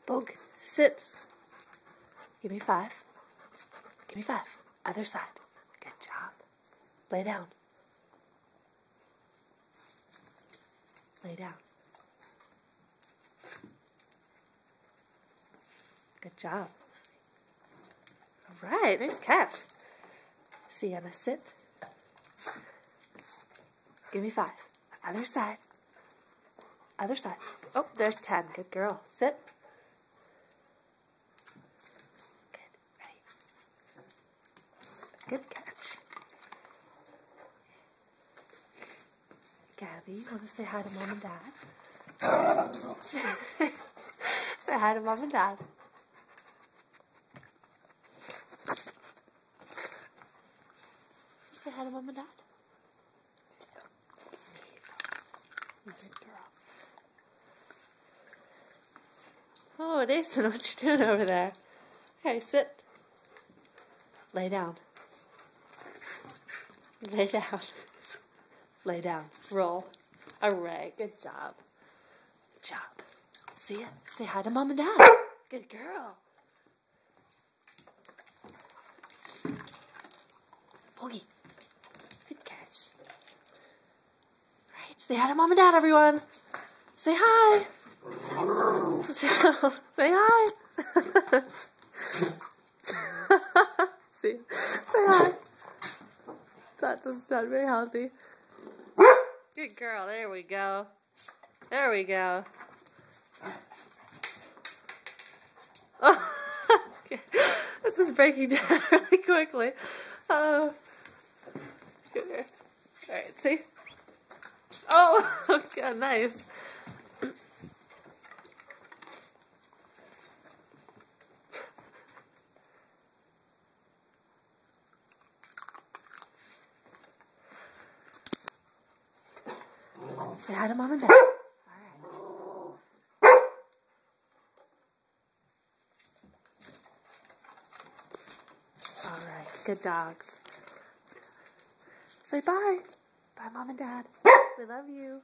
Bog, sit. Give me 5. Give me 5. Other side. Good job. Lay down. Lay down. Good job. All right, nice catch. Sienna, sit. Give me 5. Other side. Other side. Oh, there's 10. Good girl. Sit. Good. Ready. Good catch. Gabby, want to say hi to Mom and Dad? Say hi to Mom and Dad. Say hi to Mom and Dad. Good girl. Oh, Nathan, what you doing over there? Okay, sit. Lay down. Lay down. Lay down. Roll. Alright, good job. Good job. See ya. Say hi to Mom and Dad. Good girl. Boogie. Good catch. Right. Say hi to Mom and Dad, everyone. Say hi. Say hi. See. Say hi. That doesn't sound very healthy. Good girl. There we go. There we go. Oh, this is breaking down really quickly. Oh. Alright, see? Oh, okay, nice. Say hi to Mom and Dad. Alright, good dogs. Say bye. Bye, Mom and Dad. We love you.